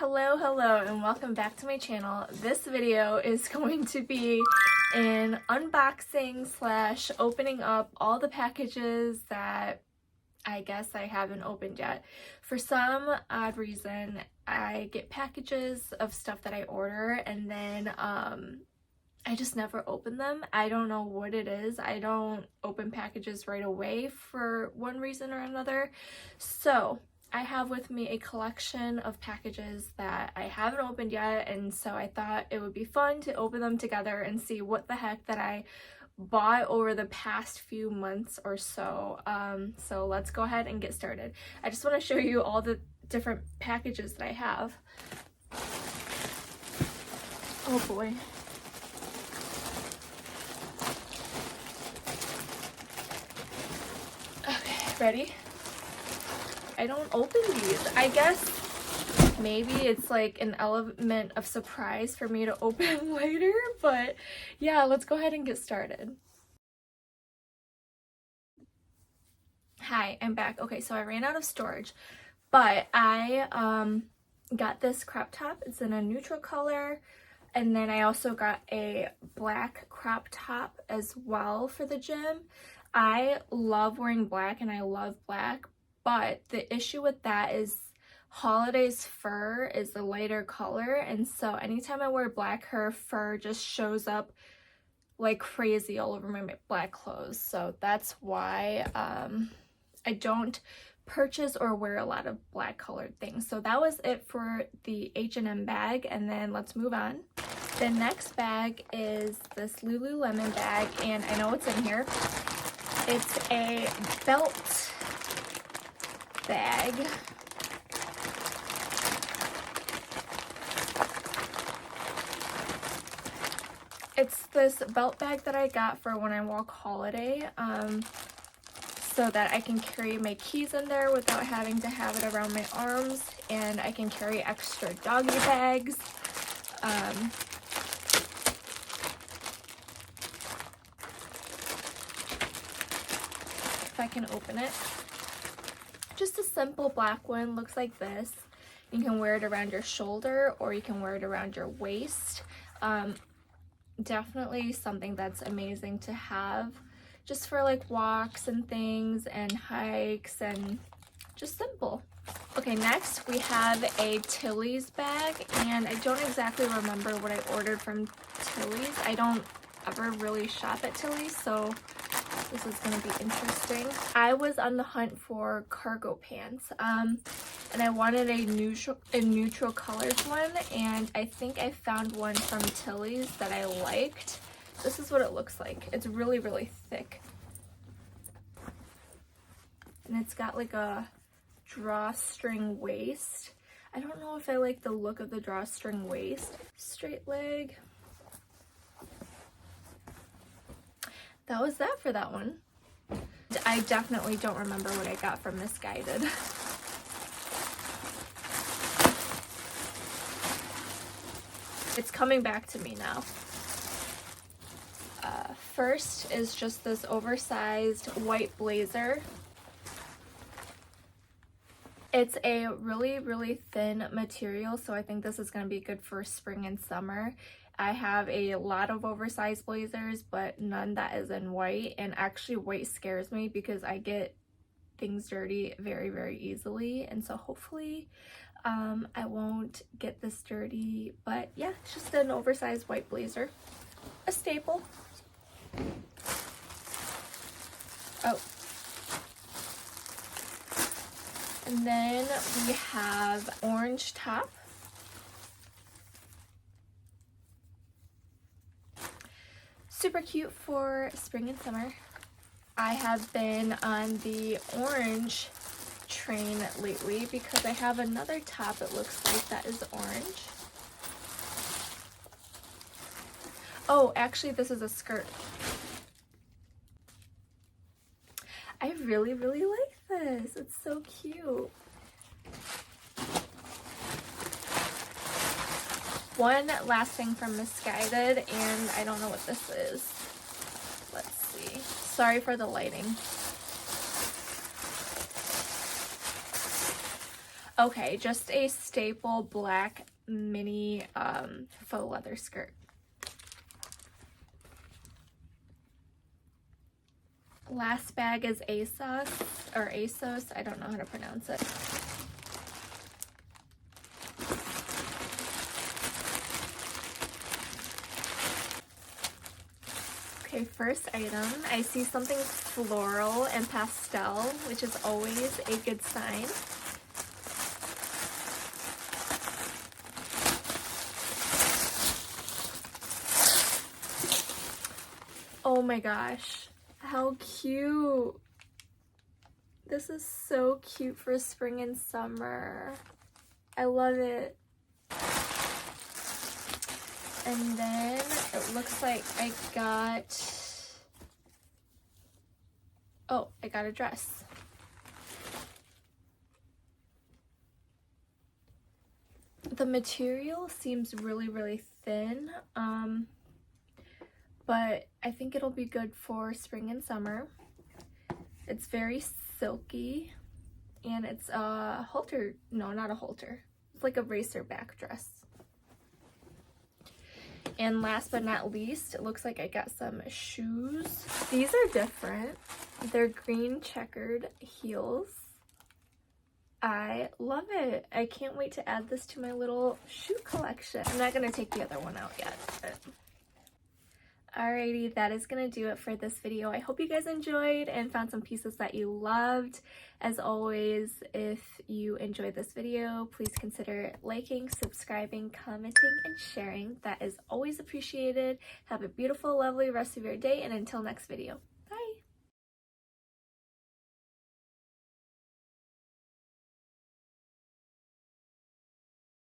Hello, and welcome back to my channel. This video is going to be an unboxing slash opening up all the packages that I guess I haven't opened yet. For some odd reason, I get packages of stuff that I order and then I just never open them. I don't know what it is. I don't open packages right away for one reason or another. So I have with me a collection of packages that I haven't opened yet, and so I thought it would be fun to open them together and see what the heck that I bought over the past few months or so. So let's go ahead and get started. I just want to show you all the different packages that I have. Oh boy. Okay, ready? I don't open these. I guess maybe it's like an element of surprise for me to open later, but yeah, let's go ahead and get started. Hi, I'm back. Okay, so I ran out of storage, but I got this crop top. It's in a neutral color, and then I also got a black crop top as well for the gym. I love wearing black and I love black, but the issue with that is Holiday's fur is a lighter color, and so anytime I wear black, her fur just shows up like crazy all over my black clothes. So that's why I don't purchase or wear a lot of black colored things. So that was it for the H&M bag, and then let's move on. The next bag is this Lululemon bag, and I know what's in here. It's a belt bag. It's this belt bag that I got for when I walk holiday, so that I can carry my keys in there without having to have it around my arms, and I can carry extra doggy bags. If I can open it. Just a simple black one, looks like this. You can wear it around your shoulder or you can wear it around your waist. Definitely something that's amazing to have just for like walks and things and hikes and just simple. Okay, next we have a Tillys bag, and I don't exactly remember what I ordered from Tillys. I don't ever really shop at Tillys, so this is going to be interesting. I was on the hunt for cargo pants, and I wanted a neutral colored one, and I think I found one from Tillys that I liked. This is what it looks like. It's really, really thick. And it's got like a drawstring waist. I don't know if I like the look of the drawstring waist. Straight leg. That was that for that one. I definitely don't remember what I got from Missguided. It's coming back to me now. First is just this oversized white blazer. It's a really, really thin material, so I think this is going to be good for spring and summer. I have a lot of oversized blazers, but none that is in white, and actually white scares me because I get things dirty very, very easily, and so hopefully I won't get this dirty. But yeah, it's just an oversized white blazer, a staple. Oh, and then we have orange top. Super cute for spring and summer. I have been on the orange train lately because I have another top, it looks like, that is orange. Oh, actually this is a skirt. I really, really like this. It's so cute. One last thing from Missguided, and I don't know what this is. Let's see. Sorry for the lighting. Okay, just a staple black mini faux leather skirt. Last bag is ASOS, or ASOS, I don't know how to pronounce it. Okay, first item, I see something floral and pastel, which is always a good sign. Oh my gosh, how cute. This is so cute for spring and summer. I love it. And then it looks like I got a dress. The material seems really, really thin, but I think it'll be good for spring and summer. It's very silky, and it's a halter, no, not a halter. It's like a racer back dress. And last but not least, it looks like I got some shoes. These are different. They're green checkered heels. I love it. I can't wait to add this to my little shoe collection. I'm not going to take the other one out yet. But... Alrighty, that is going to do it for this video. I hope you guys enjoyed and found some pieces that you loved. As always, if you enjoyed this video, please consider liking, subscribing, commenting, and sharing. That is always appreciated. Have a beautiful, lovely rest of your day, and until next video.